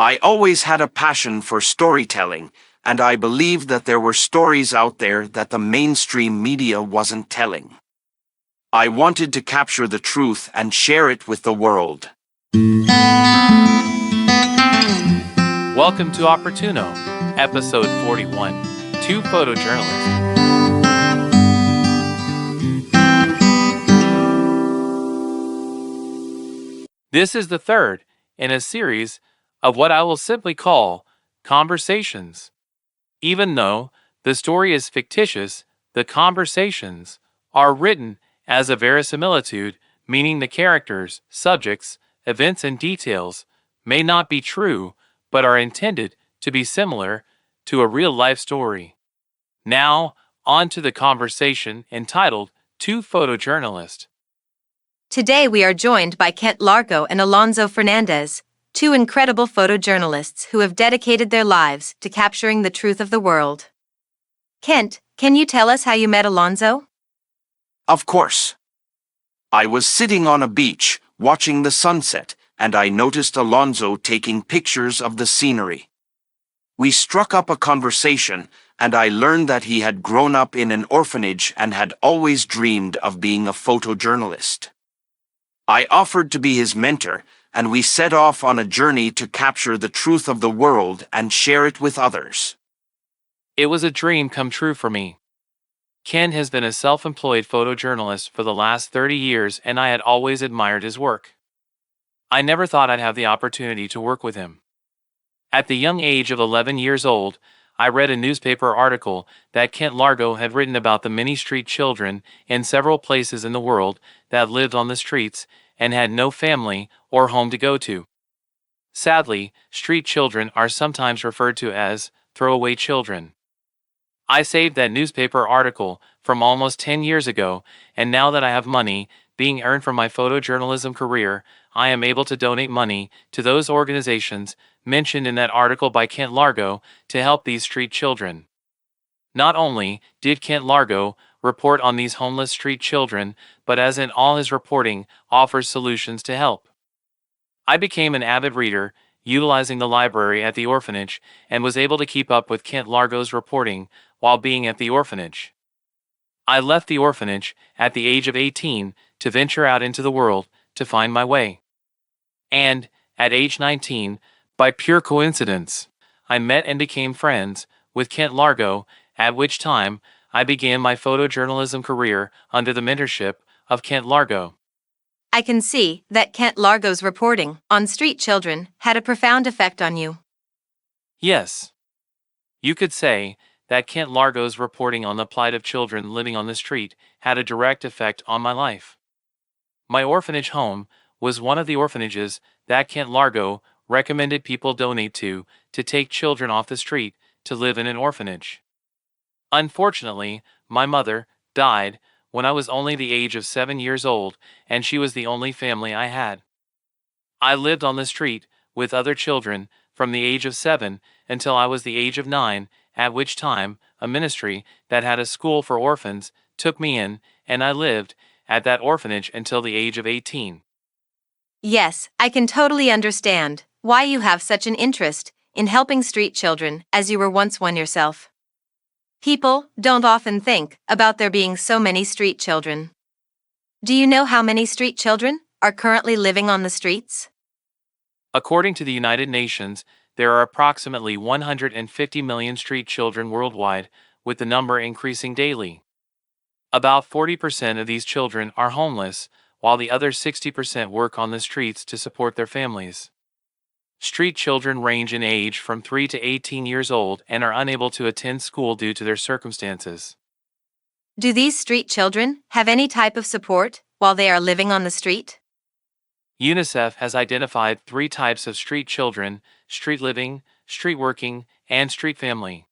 I always had a passion for storytelling, and I believed that there were stories out there that the mainstream media wasn't telling. I wanted to capture the truth and share it with the world. Welcome to Opportuno, episode 41, Two Photojournalist. This is the third in a series of what I will simply call conversations. Even though the story is fictitious, the conversations are written as a verisimilitude, meaning the characters, subjects, events, and details may not be true, but are intended to be similar to a real-life story. Now, on to the conversation entitled Two Photojournalist. Today we are joined by Kent Largo and Alonso Fernandez, two incredible photojournalists who have dedicated their lives to capturing the truth of the world. Kent, can you tell us how you met Alonso? Of course. I was sitting on a beach, watching the sunset, and I noticed Alonso taking pictures of the scenery. We struck up a conversation, and I learned that he had grown up in an orphanage and had always dreamed of being a photojournalist. I offered to be his mentor, and we set off on a journey to capture the truth of the world and share it with others. It was a dream come true for me. Ken has been a self-employed photojournalist for the last 30 years, and I had always admired his work. I never thought I'd have the opportunity to work with him. At the young age of 11 years old, I read a newspaper article that Kent Largo had written about the many street children in several places in the world that lived on the streets and had no family or home to go to. Sadly, street children are sometimes referred to as throwaway children. I saved that newspaper article from almost 10 years ago, and now that I have money being earned from my photojournalism career, I am able to donate money to those organizations mentioned in that article by Kent Largo to help these street children. Not only did Kent Largo report on these homeless street children, but as in all his reporting, offers solutions to help. I became an avid reader, utilizing the library at the orphanage, and was able to keep up with Kent Largo's reporting while being at the orphanage. I left the orphanage at the age of 18 to venture out into the world to find my way. And, at age 19, by pure coincidence, I met and became friends with Kent Largo, at which time I began my photojournalism career under the mentorship of Kent Largo. I can see that Kent Largo's reporting on street children had a profound effect on you. Yes. You could say that Kent Largo's reporting on the plight of children living on the street had a direct effect on my life. My orphanage home was one of the orphanages that Kent Largo recommended people donate to take children off the street to live in an orphanage. Unfortunately, my mother died when I was only the age of 7 years old, and she was the only family I had. I lived on the street with other children from the age of 7 until I was the age of 9, at which time a ministry that had a school for orphans took me in, and I lived at that orphanage until the age of 18. Yes, I can totally understand why you have such an interest in helping street children, as you were once one yourself. People don't often think about there being so many street children. Do you know how many street children are currently living on the streets? According to the United Nations, there are approximately 150 million street children worldwide, with the number increasing daily. About 40% of these children are homeless, while the other 60% work on the streets to support their families. Street children range in age from 3 to 18 years old and are unable to attend school due to their circumstances. Do these street children have any type of support while they are living on the street? UNICEF has identified 3 types of street children: street living, street working, and street family.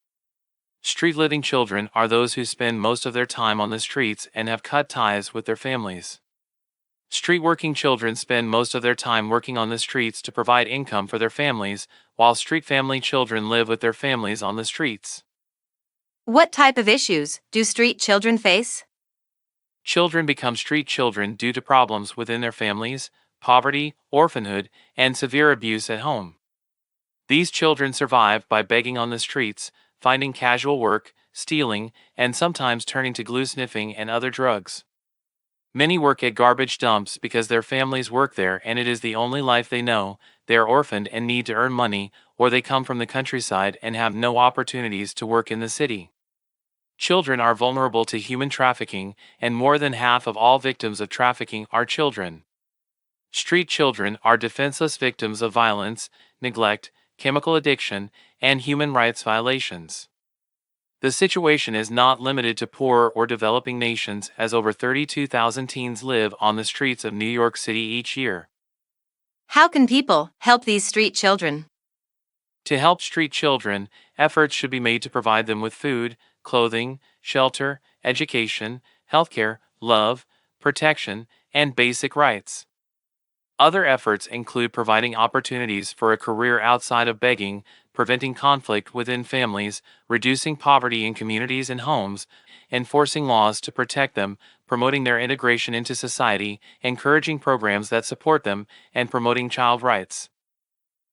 Street living children are those who spend most of their time on the streets and have cut ties with their families. Street working children spend most of their time working on the streets to provide income for their families, while street family children live with their families on the streets. What type of issues do street children face? Children become street children due to problems within their families, poverty, orphanhood, and severe abuse at home. These children survive by begging on the streets, finding casual work, stealing, and sometimes turning to glue sniffing and other drugs. Many work at garbage dumps because their families work there and it is the only life they know. They are orphaned and need to earn money, or they come from the countryside and have no opportunities to work in the city. Children are vulnerable to human trafficking, and more than half of all victims of trafficking are children. Street children are defenseless victims of violence, neglect, chemical addiction, and human rights violations. The situation is not limited to poor or developing nations, as over 32,000 teens live on the streets of New York City each year. How can people help these street children? To help street children, efforts should be made to provide them with food, clothing, shelter, education, healthcare, love, protection, and basic rights. Other efforts include providing opportunities for a career outside of begging, preventing conflict within families, reducing poverty in communities and homes, enforcing laws to protect them, promoting their integration into society, encouraging programs that support them, and promoting child rights.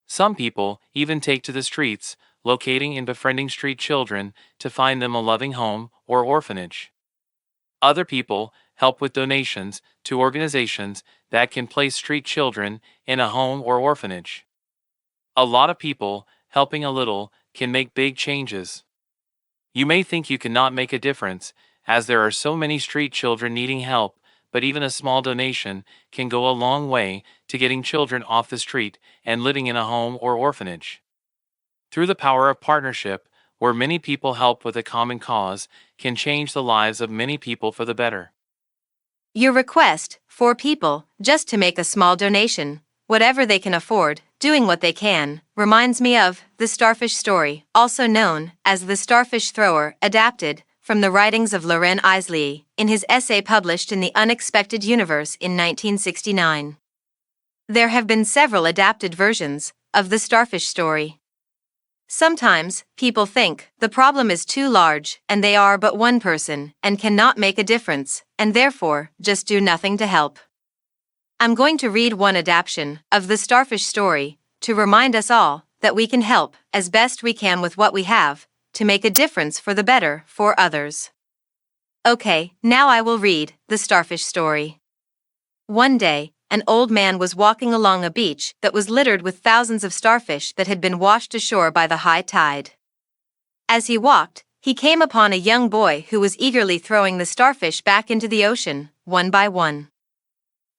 Some people even take to the streets, locating and befriending street children to find them a loving home or orphanage. Other people help with donations to organizations that can place street children in a home or orphanage. A lot of people helping a little can make big changes. You may think you cannot make a difference, as there are so many street children needing help, but even a small donation can go a long way to getting children off the street and living in a home or orphanage. Through the power of partnership, where many people help with a common cause, can change the lives of many people for the better. Your request, for people, just to make a small donation, whatever they can afford, doing what they can, reminds me of the starfish story, also known as the starfish thrower, adapted from the writings of Loren Eiseley in his essay published in The Unexpected Universe in 1969. There have been several adapted versions of the starfish story. Sometimes, people think the problem is too large and they are but one person and cannot make a difference, and therefore just do nothing to help. I'm going to read one adaptation of the starfish story to remind us all that we can help as best we can with what we have to make a difference for the better for others. Okay, now I will read the starfish story. One day, an old man was walking along a beach that was littered with thousands of starfish that had been washed ashore by the high tide. As he walked, he came upon a young boy who was eagerly throwing the starfish back into the ocean, one by one.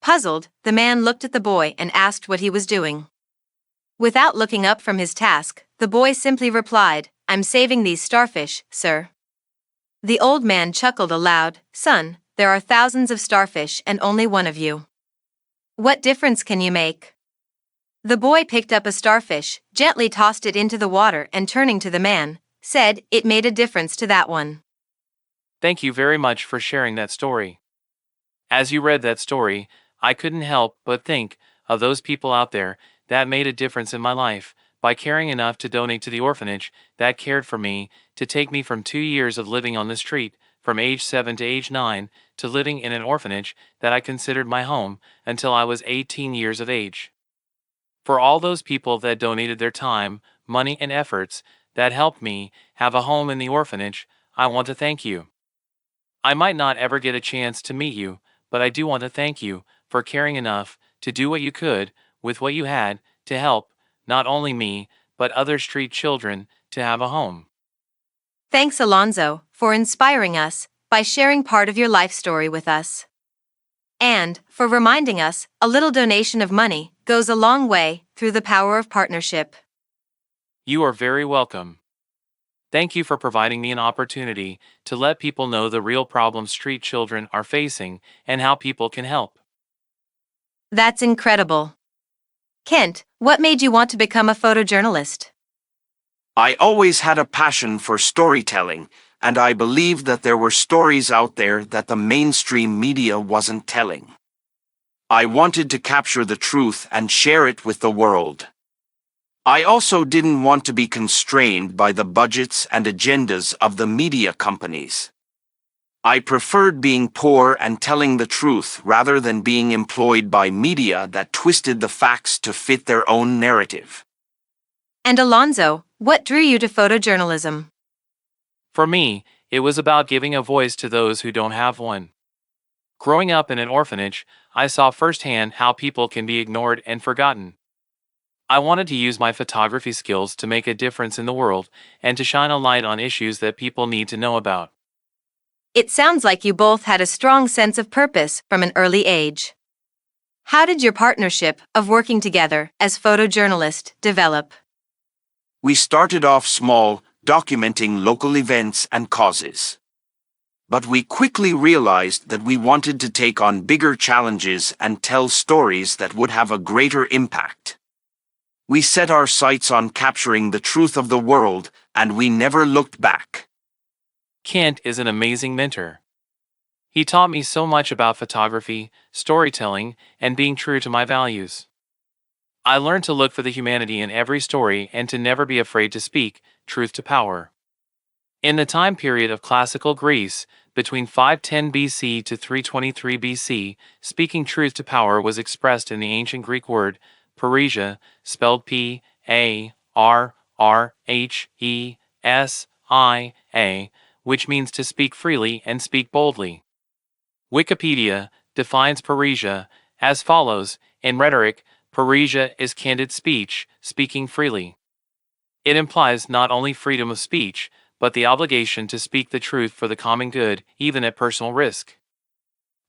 Puzzled, the man looked at the boy and asked what he was doing. Without looking up from his task, the boy simply replied, "I'm saving these starfish, sir." The old man chuckled aloud, "Son, there are thousands of starfish and only one of you. What difference can you make?" The boy picked up a starfish, gently tossed it into the water and turning to the man, said, "It made a difference to that one." Thank you very much for sharing that story. As you read that story, I couldn't help but think of those people out there that made a difference in my life by caring enough to donate to the orphanage that cared for me, to take me from 2 years of living on the street, from age 7 to age 9, to living in an orphanage that I considered my home until I was 18 years of age. For all those people that donated their time, money, and efforts that helped me have a home in the orphanage, I want to thank you. I might not ever get a chance to meet you, but I do want to thank you for caring enough to do what you could with what you had to help not only me, but other street children to have a home. Thanks, Alonzo, for inspiring us by sharing part of your life story with us. And for reminding us a little donation of money goes a long way through the power of partnership. You are very welcome. Thank you for providing me an opportunity to let people know the real problems street children are facing and how people can help. That's incredible. Kent, what made you want to become a photojournalist? I always had a passion for storytelling, and I believed that there were stories out there that the mainstream media wasn't telling. I wanted to capture the truth and share it with the world. I also didn't want to be constrained by the budgets and agendas of the media companies. I preferred being poor and telling the truth rather than being employed by media that twisted the facts to fit their own narrative. And Alonzo, what drew you to photojournalism? For me, it was about giving a voice to those who don't have one. Growing up in an orphanage, I saw firsthand how people can be ignored and forgotten. I wanted to use my photography skills to make a difference in the world and to shine a light on issues that people need to know about. It sounds like you both had a strong sense of purpose from an early age. How did your partnership of working together as photojournalists develop? We started off small, documenting local events and causes. But we quickly realized that we wanted to take on bigger challenges and tell stories that would have a greater impact. We set our sights on capturing the truth of the world, and we never looked back. Kent is an amazing mentor. He taught me so much about photography, storytelling, and being true to my values. I learned to look for the humanity in every story and to never be afraid to speak truth to power. In the time period of classical Greece, between 510 BC to 323 BC, speaking truth to power was expressed in the ancient Greek word, parrhesia, spelled P-A-R-R-H-E-S-I-A, which means to speak freely and speak boldly. Wikipedia defines parrhesia as follows: in rhetoric, parrhesia is candid speech, speaking freely. It implies not only freedom of speech, but the obligation to speak the truth for the common good, even at personal risk.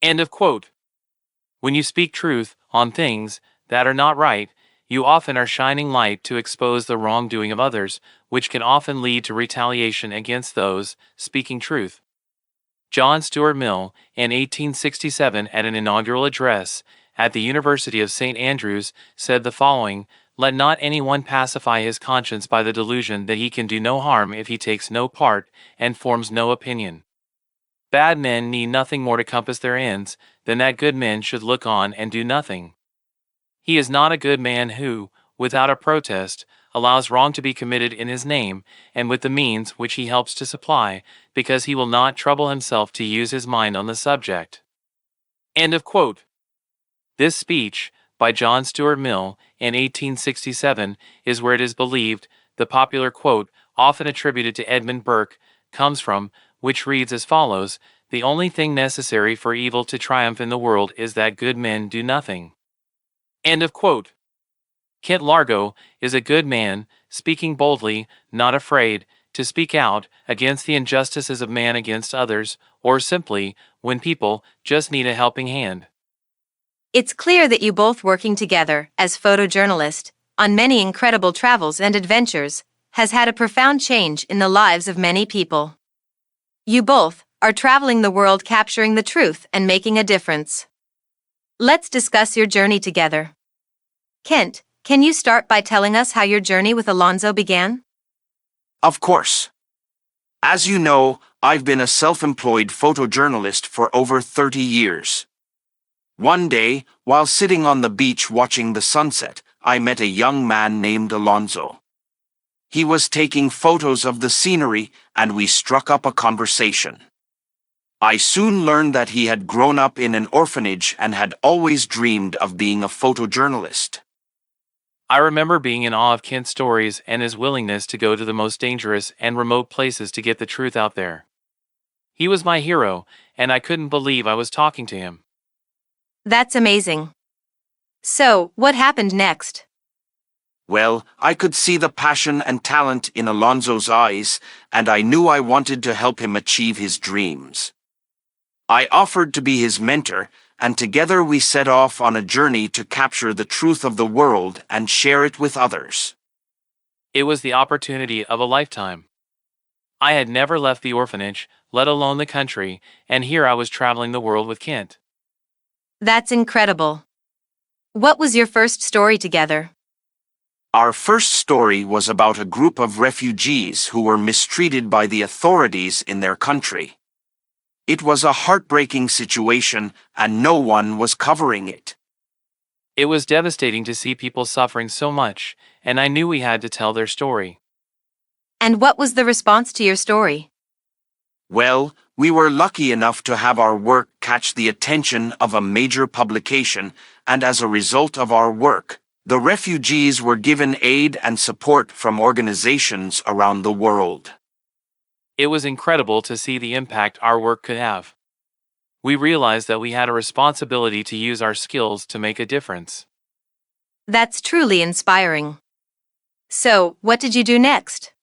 End of quote. When you speak truth on things that are not right, you often are shining light to expose the wrongdoing of others, which can often lead to retaliation against those speaking truth. John Stuart Mill, in 1867 at an inaugural address at the University of St. Andrews, said the following: "Let not anyone pacify his conscience by the delusion that he can do no harm if he takes no part and forms no opinion. Bad men need nothing more to compass their ends than that good men should look on and do nothing. He is not a good man who, without a protest, allows wrong to be committed in his name and with the means which he helps to supply, because he will not trouble himself to use his mind on the subject." End of quote. This speech, by John Stuart Mill, in 1867, is where it is believed the popular quote, often attributed to Edmund Burke, comes from, which reads as follows: "The only thing necessary for evil to triumph in the world is that good men do nothing." End of quote. Kent Largo is a good man, speaking boldly, not afraid, to speak out against the injustices of man against others, or simply, when people just need a helping hand. It's clear that you both working together as photojournalists on many incredible travels and adventures has had a profound change in the lives of many people. You both are traveling the world capturing the truth and making a difference. Let's discuss your journey together. Kent, can you start by telling us how your journey with Alonzo began? Of course. As you know, I've been a self-employed photojournalist for over 30 years. One day, while sitting on the beach watching the sunset, I met a young man named Alonzo. He was taking photos of the scenery, and we struck up a conversation. I soon learned that he had grown up in an orphanage and had always dreamed of being a photojournalist. I remember being in awe of Kent's stories and his willingness to go to the most dangerous and remote places to get the truth out there. He was my hero, and I couldn't believe I was talking to him. That's amazing. So, what happened next? Well, I could see the passion and talent in Alonzo's eyes, and I knew I wanted to help him achieve his dreams. I offered to be his mentor, and together we set off on a journey to capture the truth of the world and share it with others. It was the opportunity of a lifetime. I had never left the orphanage, let alone the country, and here I was traveling the world with Kent. That's incredible. What was your first story together? Our first story was about a group of refugees who were mistreated by the authorities in their country. It was a heartbreaking situation, and no one was covering it. It was devastating to see people suffering so much, and I knew we had to tell their story. And what was the response to your story? Well, we were lucky enough to have our work catch the attention of a major publication, and as a result of our work, The refugees were given aid and support from organizations around the world. It was incredible to see the impact our work could have. We realized that we had a responsibility to use our skills to make a difference. That's truly inspiring. So, what did you do next?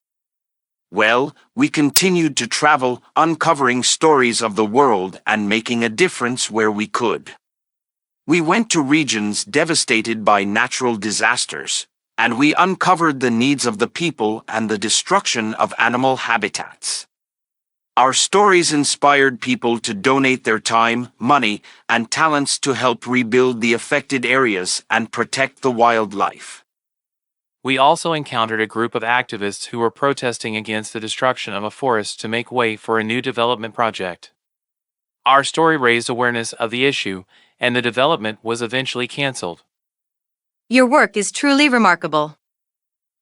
Well, we continued to travel, uncovering stories of the world and making a difference where we could. We went to regions devastated by natural disasters, and we uncovered the needs of the people and the destruction of animal habitats. Our stories inspired people to donate their time, money, and talents to help rebuild the affected areas and protect the wildlife. We also encountered a group of activists who were protesting against the destruction of a forest to make way for a new development project. Our story raised awareness of the issue, and the development was eventually cancelled. Your work is truly remarkable.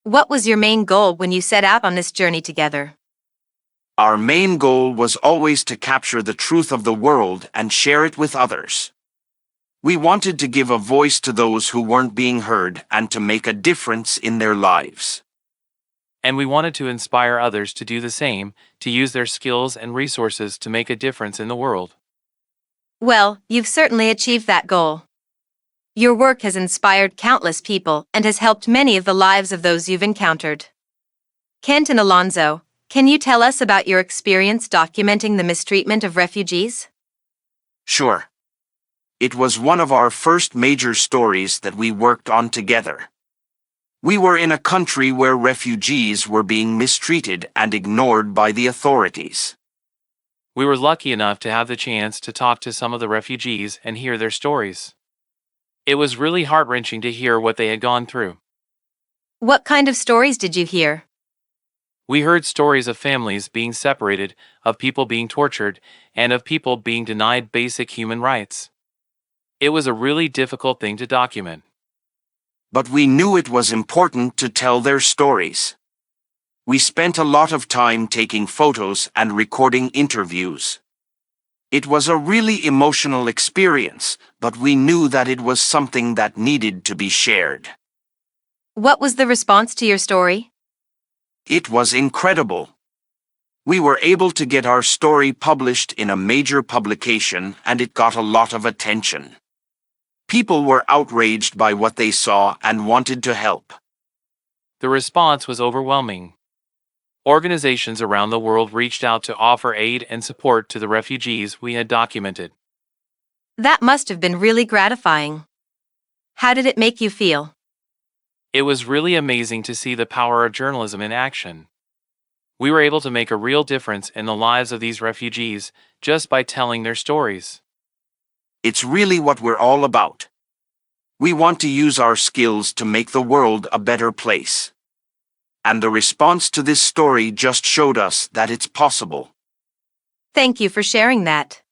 What was your main goal when you set out on this journey together? Our main goal was always to capture the truth of the world and share it with others. We wanted to give a voice to those who weren't being heard and to make a difference in their lives. And we wanted to inspire others to do the same, to use their skills and resources to make a difference in the world. Well, you've certainly achieved that goal. Your work has inspired countless people and has helped many of the lives of those you've encountered. Kent and Alonzo, can you tell us about your experience documenting the mistreatment of refugees? Sure. It was one of our first major stories that we worked on together. We were in a country where refugees were being mistreated and ignored by the authorities. We were lucky enough to have the chance to talk to some of the refugees and hear their stories. It was really heart-wrenching to hear what they had gone through. What kind of stories did you hear? We heard stories of families being separated, of people being tortured, and of people being denied basic human rights. It was a really difficult thing to document. But we knew it was important to tell their stories. We spent a lot of time taking photos and recording interviews. It was a really emotional experience, but we knew that it was something that needed to be shared. What was the response to your story? It was incredible. We were able to get our story published in a major publication, and it got a lot of attention. People were outraged by what they saw and wanted to help. The response was overwhelming. Organizations around the world reached out to offer aid and support to the refugees we had documented. That must have been really gratifying. How did it make you feel? It was really amazing to see the power of journalism in action. We were able to make a real difference in the lives of these refugees just by telling their stories. It's really what we're all about. We want to use our skills to make the world a better place. And the response to this story just showed us that it's possible. Thank you for sharing that.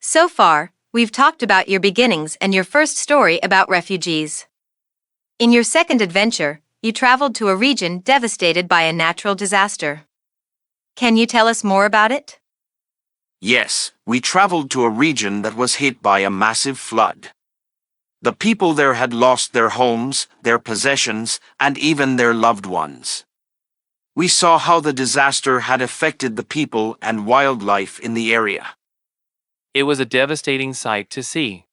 So far, we've talked about your beginnings and your first story about refugees. In your second adventure, you traveled to a region devastated by a natural disaster. Can you tell us more about it? Yes, we traveled to a region that was hit by a massive flood. The people there had lost their homes, their possessions, and even their loved ones. We saw how the disaster had affected the people and wildlife in the area. It was a devastating sight to see.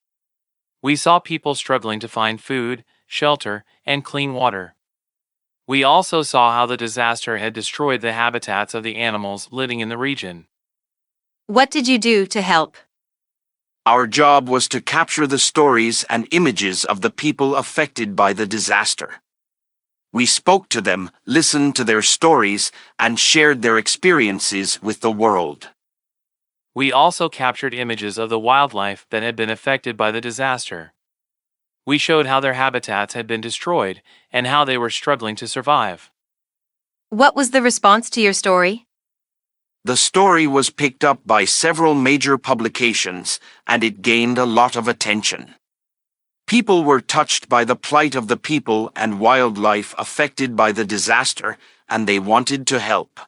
We saw people struggling to find food, shelter, and clean water. We also saw how the disaster had destroyed the habitats of the animals living in the region. What did you do to help? Our job was to capture the stories and images of the people affected by the disaster. We spoke to them, listened to their stories, and shared their experiences with the world. We also captured images of the wildlife that had been affected by the disaster. We showed how their habitats had been destroyed and how they were struggling to survive. What was the response to your story? The story was picked up by several major publications, and it gained a lot of attention. People were touched by the plight of the people and wildlife affected by the disaster, and they wanted to help.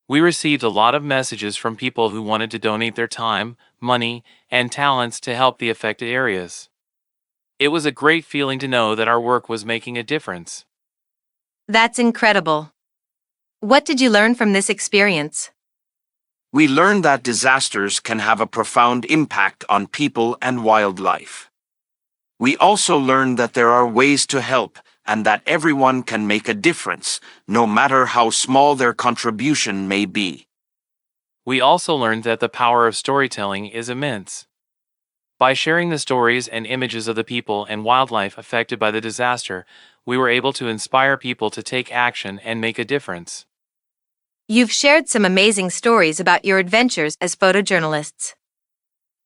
We received a lot of messages from people who wanted to donate their time, money, and talents to help the affected areas. It was a great feeling to know that our work was making a difference. That's incredible. What did you learn from this experience? We learned that disasters can have a profound impact on people and wildlife. We also learned that there are ways to help and that everyone can make a difference, no matter how small their contribution may be. We also learned that the power of storytelling is immense. By sharing the stories and images of the people and wildlife affected by the disaster, we were able to inspire people to take action and make a difference. You've shared some amazing stories about your adventures as photojournalists.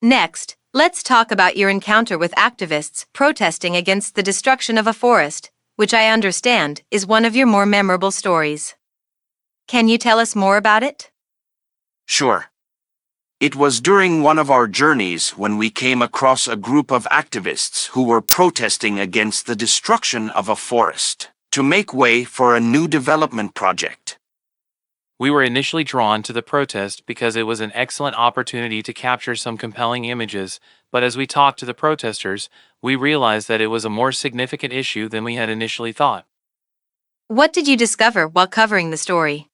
Next, let's talk about your encounter with activists protesting against the destruction of a forest, which I understand is one of your more memorable stories. Can you tell us more about it? Sure. It was during one of our journeys when we came across a group of activists who were protesting against the destruction of a forest to make way for a new development project. We were initially drawn to the protest because it was an excellent opportunity to capture some compelling images, but as we talked to the protesters, we realized that it was a more significant issue than we had initially thought. What did you discover while covering the story?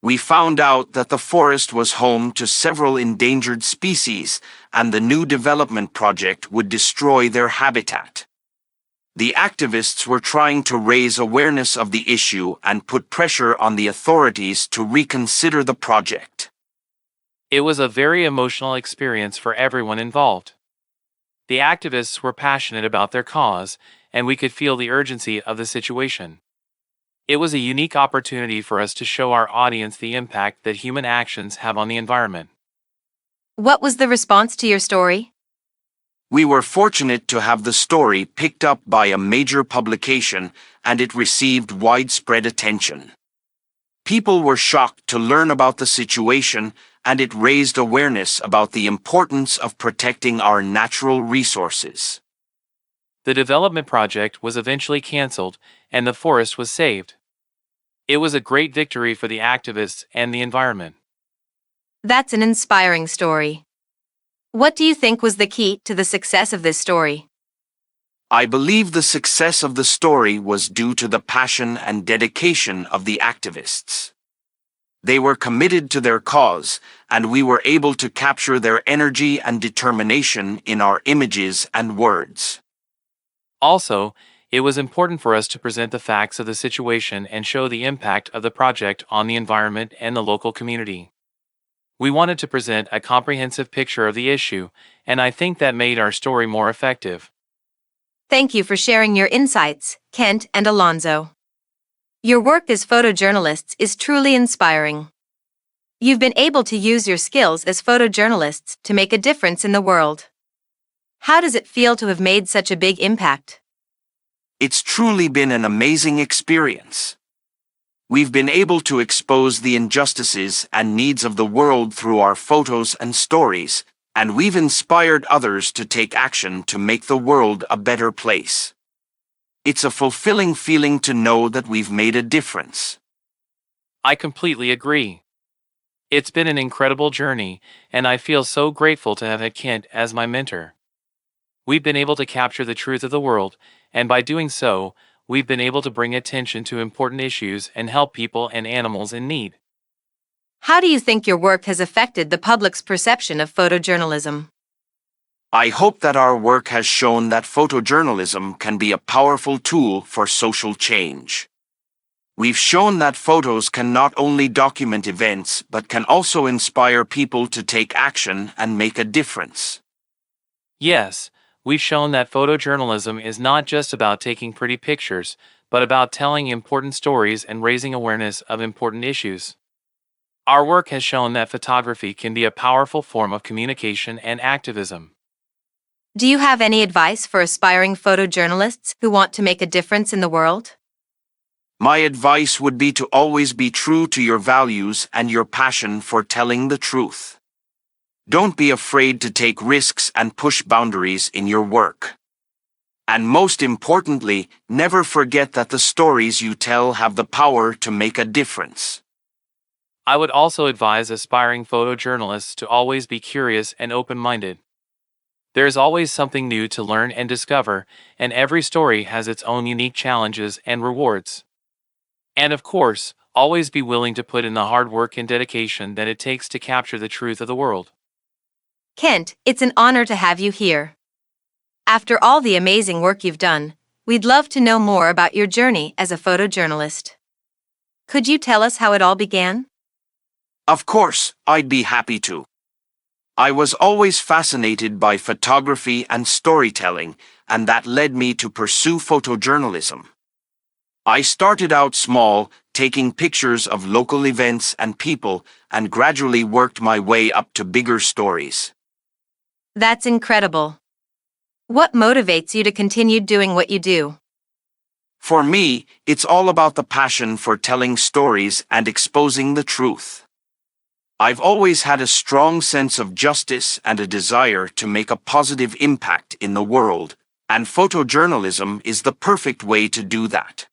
We found out that the forest was home to several endangered species, and the new development project would destroy their habitat. The activists were trying to raise awareness of the issue and put pressure on the authorities to reconsider the project. It was a very emotional experience for everyone involved. The activists were passionate about their cause, and we could feel the urgency of the situation. It was a unique opportunity for us to show our audience the impact that human actions have on the environment. What was the response to your story? We were fortunate to have the story picked up by a major publication, and it received widespread attention. People were shocked to learn about the situation, and it raised awareness about the importance of protecting our natural resources. The development project was eventually canceled, and the forest was saved. It was a great victory for the activists and the environment. That's an inspiring story. What do you think was the key to the success of this story? I believe the success of the story was due to the passion and dedication of the activists. They were committed to their cause, and we were able to capture their energy and determination in our images and words. Also, it was important for us to present the facts of the situation and show the impact of the project on the environment and the local community. We wanted to present a comprehensive picture of the issue, and I think that made our story more effective. Thank you for sharing your insights, Kent and Alonzo. Your work as photojournalists is truly inspiring. You've been able to use your skills as photojournalists to make a difference in the world. How does it feel to have made such a big impact? It's truly been an amazing experience. We've been able to expose the injustices and needs of the world through our photos and stories, and we've inspired others to take action to make the world a better place. It's a fulfilling feeling to know that we've made a difference. I completely agree. It's been an incredible journey, and I feel so grateful to have had Kent as my mentor. We've been able to capture the truth of the world, and by doing so, we've been able to bring attention to important issues and help people and animals in need. How do you think your work has affected the public's perception of photojournalism? I hope that our work has shown that photojournalism can be a powerful tool for social change. We've shown that photos can not only document events but can also inspire people to take action and make a difference. Yes, we've shown that photojournalism is not just about taking pretty pictures, but about telling important stories and raising awareness of important issues. Our work has shown that photography can be a powerful form of communication and activism. Do you have any advice for aspiring photojournalists who want to make a difference in the world? My advice would be to always be true to your values and your passion for telling the truth. Don't be afraid to take risks and push boundaries in your work. And most importantly, never forget that the stories you tell have the power to make a difference. I would also advise aspiring photojournalists to always be curious and open-minded. There's always something new to learn and discover, and every story has its own unique challenges and rewards. And of course, always be willing to put in the hard work and dedication that it takes to capture the truth of the world. Kent, it's an honor to have you here. After all the amazing work you've done, we'd love to know more about your journey as a photojournalist. Could you tell us how it all began? Of course, I'd be happy to. I was always fascinated by photography and storytelling, and that led me to pursue photojournalism. I started out small, taking pictures of local events and people, and gradually worked my way up to bigger stories. That's incredible. What motivates you to continue doing what you do? For me, it's all about the passion for telling stories and exposing the truth. I've always had a strong sense of justice and a desire to make a positive impact in the world, and photojournalism is the perfect way to do that.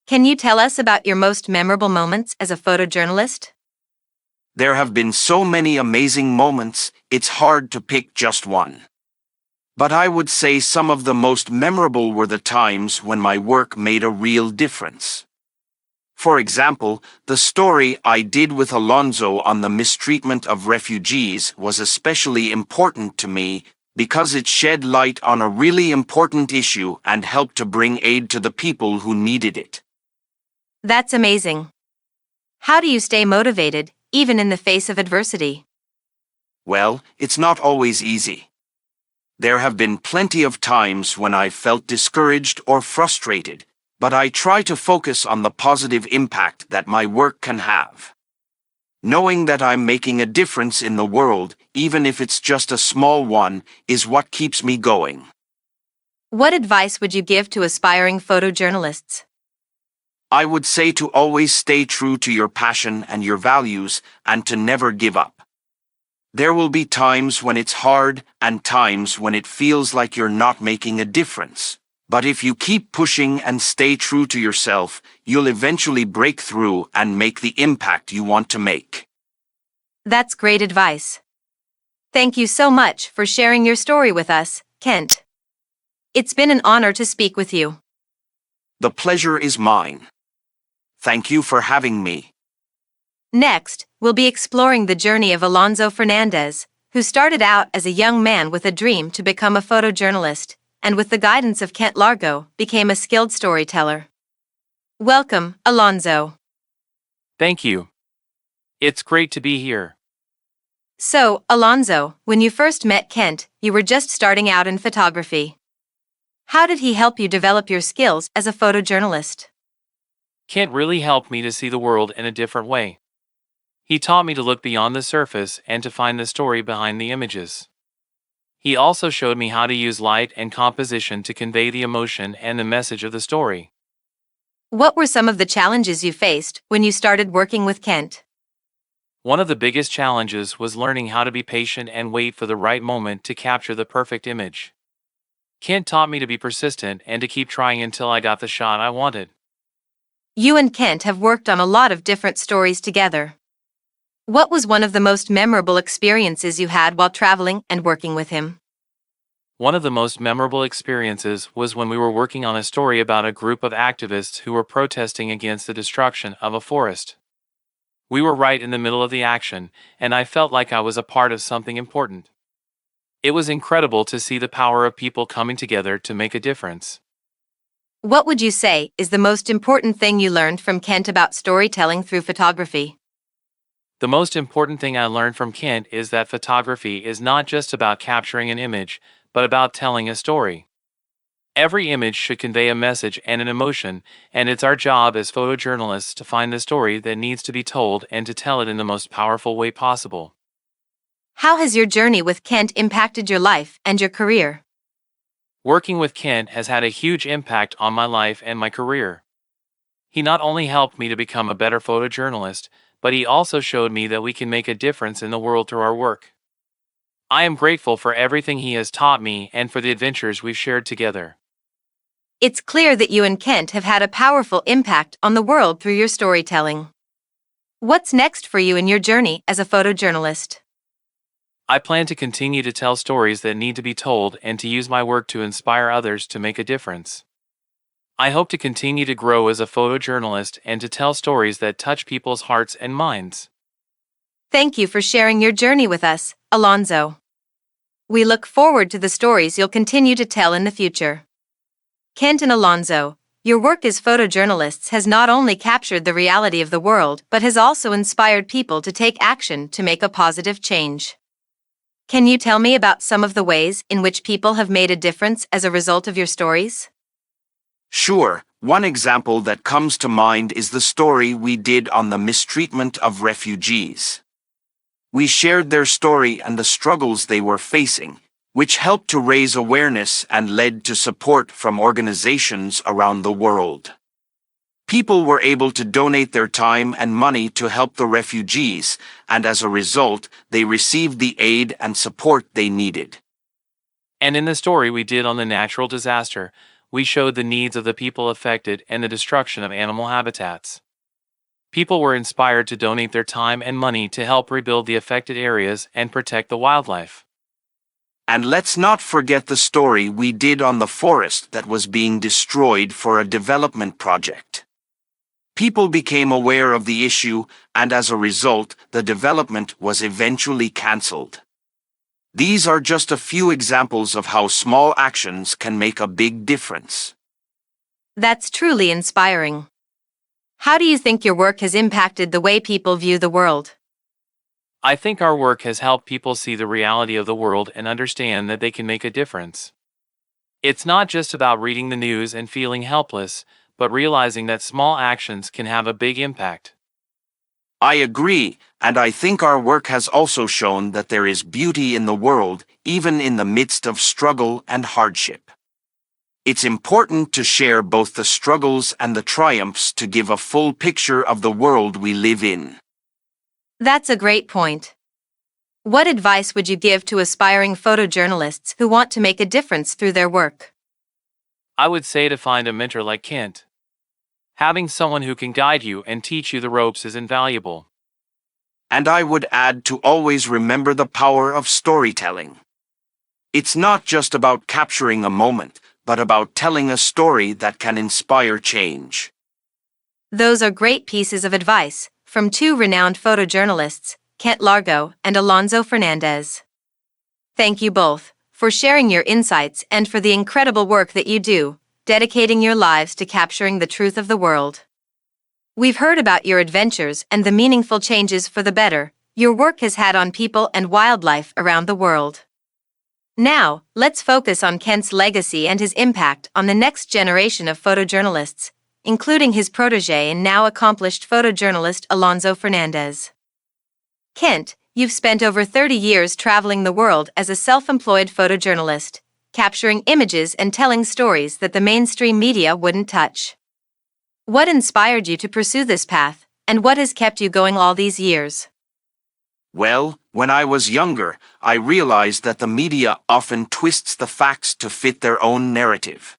Can you tell us about your most memorable moments as a photojournalist? There have been so many amazing moments, it's hard to pick just one. But I would say some of the most memorable were the times when my work made a real difference. For example, the story I did with Alonzo on the mistreatment of refugees was especially important to me because it shed light on a really important issue and helped to bring aid to the people who needed it. That's amazing. How do you stay motivated, even in the face of adversity? Well, it's not always easy. There have been plenty of times when I felt discouraged or frustrated, but I try to focus on the positive impact that my work can have. Knowing that I'm making a difference in the world, even if it's just a small one, is what keeps me going. What advice would you give to aspiring photojournalists? I would say to always stay true to your passion and your values, and to never give up. There will be times when it's hard and times when it feels like you're not making a difference. But if you keep pushing and stay true to yourself, you'll eventually break through and make the impact you want to make. That's great advice. Thank you so much for sharing your story with us, Kent. It's been an honor to speak with you. The pleasure is mine. Thank you for having me. Next, we'll be exploring the journey of Alonzo Fernandez, who started out as a young man with a dream to become a photojournalist, and with the guidance of Kent Largo, became a skilled storyteller. Welcome, Alonzo. Thank you. It's great to be here. So, Alonzo, when you first met Kent, you were just starting out in photography. How did he help you develop your skills as a photojournalist? Kent really helped me to see the world in a different way. He taught me to look beyond the surface and to find the story behind the images. He also showed me how to use light and composition to convey the emotion and the message of the story. What were some of the challenges you faced when you started working with Kent? One of the biggest challenges was learning how to be patient and wait for the right moment to capture the perfect image. Kent taught me to be persistent and to keep trying until I got the shot I wanted. You and Kent have worked on a lot of different stories together. What was one of the most memorable experiences you had while traveling and working with him? One of the most memorable experiences was when we were working on a story about a group of activists who were protesting against the destruction of a forest. We were right in the middle of the action, and I felt like I was a part of something important. It was incredible to see the power of people coming together to make a difference. What would you say is the most important thing you learned from Kent about storytelling through photography? The most important thing I learned from Kent is that photography is not just about capturing an image, but about telling a story. Every image should convey a message and an emotion, and it's our job as photojournalists to find the story that needs to be told and to tell it in the most powerful way possible. How has your journey with Kent impacted your life and your career? Working with Kent has had a huge impact on my life and my career. He not only helped me to become a better photojournalist, but he also showed me that we can make a difference in the world through our work. I am grateful for everything he has taught me and for the adventures we've shared together. It's clear that you and Kent have had a powerful impact on the world through your storytelling. What's next for you in your journey as a photojournalist? I plan to continue to tell stories that need to be told and to use my work to inspire others to make a difference. I hope to continue to grow as a photojournalist and to tell stories that touch people's hearts and minds. Thank you for sharing your journey with us, Alonzo. We look forward to the stories you'll continue to tell in the future. Kent and Alonzo, your work as photojournalists has not only captured the reality of the world but has also inspired people to take action to make a positive change. Can you tell me about some of the ways in which people have made a difference as a result of your stories? Sure, one example that comes to mind is the story we did on the mistreatment of refugees. We shared their story and the struggles they were facing, which helped to raise awareness and led to support from organizations around the world. People were able to donate their time and money to help the refugees, and as a result, they received the aid and support they needed. And in the story we did on the natural disaster, we showed the needs of the people affected and the destruction of animal habitats. People were inspired to donate their time and money to help rebuild the affected areas and protect the wildlife. And let's not forget the story we did on the forest that was being destroyed for a development project. People became aware of the issue, and as a result, the development was eventually cancelled. These are just a few examples of how small actions can make a big difference. That's truly inspiring. How do you think your work has impacted the way people view the world? I think our work has helped people see the reality of the world and understand that they can make a difference. It's not just about reading the news and feeling helpless, but realizing that small actions can have a big impact. I agree, and I think our work has also shown that there is beauty in the world, even in the midst of struggle and hardship. It's important to share both the struggles and the triumphs to give a full picture of the world we live in. That's a great point. What advice would you give to aspiring photojournalists who want to make a difference through their work? I would say to find a mentor like Kent. Having someone who can guide you and teach you the ropes is invaluable. And I would add to always remember the power of storytelling. It's not just about capturing a moment, but about telling a story that can inspire change. Those are great pieces of advice from two renowned photojournalists, Kent Largo and Alonzo Fernandez. Thank you both for sharing your insights and for the incredible work that you do, dedicating your lives to capturing the truth of the world. We've heard about your adventures and the meaningful changes for the better your work has had on people and wildlife around the world. Now, let's focus on Kent's legacy and his impact on the next generation of photojournalists, including his protege and now accomplished photojournalist Alonzo Fernandez. Kent, you've spent over 30 years traveling the world as a self-employed photojournalist, capturing images and telling stories that the mainstream media wouldn't touch. What inspired you to pursue this path, and what has kept you going all these years? Well, when I was younger, I realized that the media often twists the facts to fit their own narrative.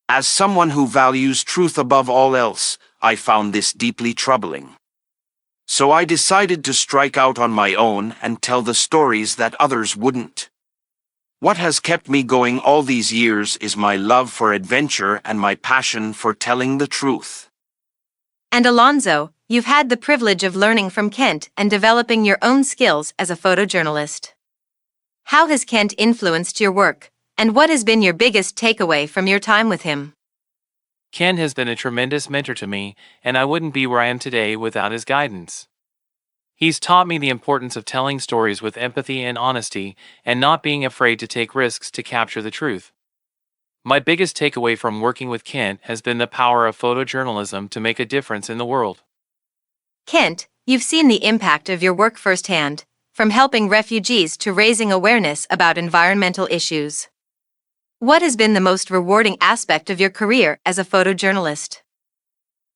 As someone who values truth above all else, I found this deeply troubling. So I decided to strike out on my own and tell the stories that others wouldn't. What has kept me going all these years is my love for adventure and my passion for telling the truth. And Alonzo, you've had the privilege of learning from Kent and developing your own skills as a photojournalist. How has Kent influenced your work, and what has been your biggest takeaway from your time with him? Ken has been a tremendous mentor to me, and I wouldn't be where I am today without his guidance. He's taught me the importance of telling stories with empathy and honesty, and not being afraid to take risks to capture the truth. My biggest takeaway from working with Kent has been the power of photojournalism to make a difference in the world. Kent, you've seen the impact of your work firsthand, from helping refugees to raising awareness about environmental issues. What has been the most rewarding aspect of your career as a photojournalist?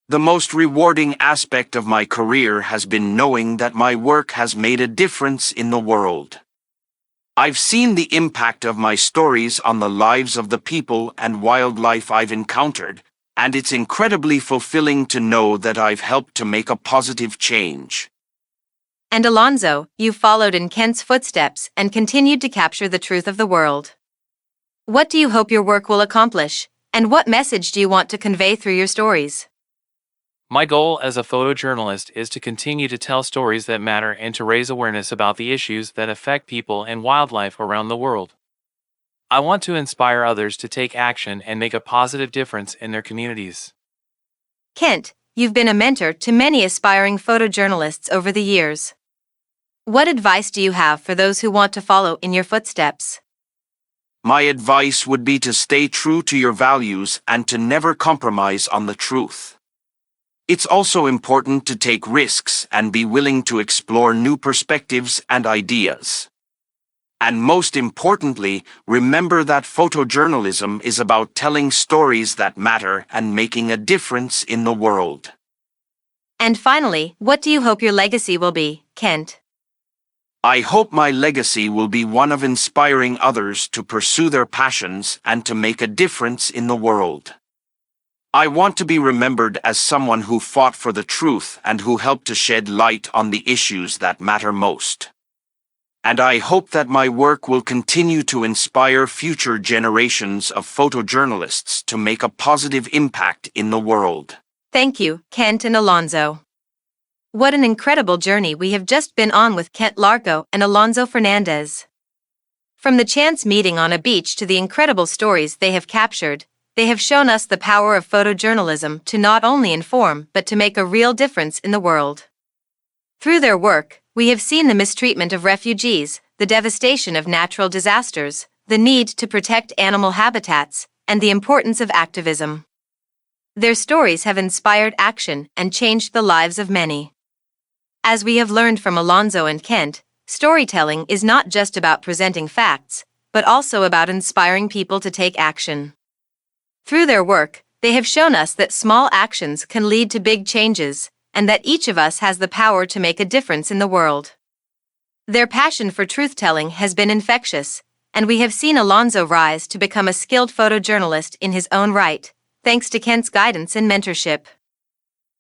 The most rewarding aspect of my career has been knowing that my work has made a difference in the world. I've seen the impact of my stories on the lives of the people and wildlife I've encountered, and it's incredibly fulfilling to know that I've helped to make a positive change. And Alonzo, you followed in Kent's footsteps and continued to capture the truth of the world. What do you hope your work will accomplish, and what message do you want to convey through your stories? My goal as a photojournalist is to continue to tell stories that matter and to raise awareness about the issues that affect people and wildlife around the world. I want to inspire others to take action and make a positive difference in their communities. Kent, you've been a mentor to many aspiring photojournalists over the years. What advice do you have for those who want to follow in your footsteps? My advice would be to stay true to your values and to never compromise on the truth. It's also important to take risks and be willing to explore new perspectives and ideas. And most importantly, remember that photojournalism is about telling stories that matter and making a difference in the world. And finally, what do you hope your legacy will be, Kent? I hope my legacy will be one of inspiring others to pursue their passions and to make a difference in the world. I want to be remembered as someone who fought for the truth and who helped to shed light on the issues that matter most. And I hope that my work will continue to inspire future generations of photojournalists to make a positive impact in the world. Thank you, Kent and Alonzo. What an incredible journey we have just been on with Kent Larco and Alonzo Fernandez. From the chance meeting on a beach to the incredible stories they have captured, they have shown us the power of photojournalism to not only inform but to make a real difference in the world. Through their work, we have seen the mistreatment of refugees, the devastation of natural disasters, the need to protect animal habitats, and the importance of activism. Their stories have inspired action and changed the lives of many. As we have learned from Alonzo and Kent, storytelling is not just about presenting facts, but also about inspiring people to take action. Through their work, they have shown us that small actions can lead to big changes, and that each of us has the power to make a difference in the world. Their passion for truth-telling has been infectious, and we have seen Alonzo rise to become a skilled photojournalist in his own right, thanks to Kent's guidance and mentorship.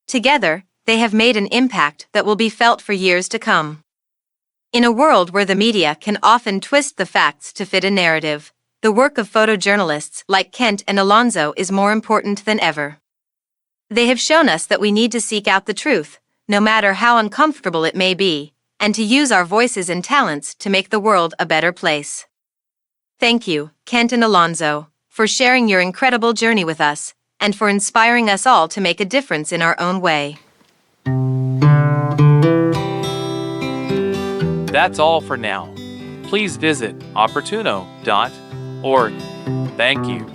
Together, they have made an impact that will be felt for years to come. In a world where the media can often twist the facts to fit a narrative, the work of photojournalists like Kent and Alonzo is more important than ever. They have shown us that we need to seek out the truth, no matter how uncomfortable it may be, and to use our voices and talents to make the world a better place. Thank you, Kent and Alonzo, for sharing your incredible journey with us, and for inspiring us all to make a difference in our own way. That's all for now. Please visit opportuno.org. Thank you.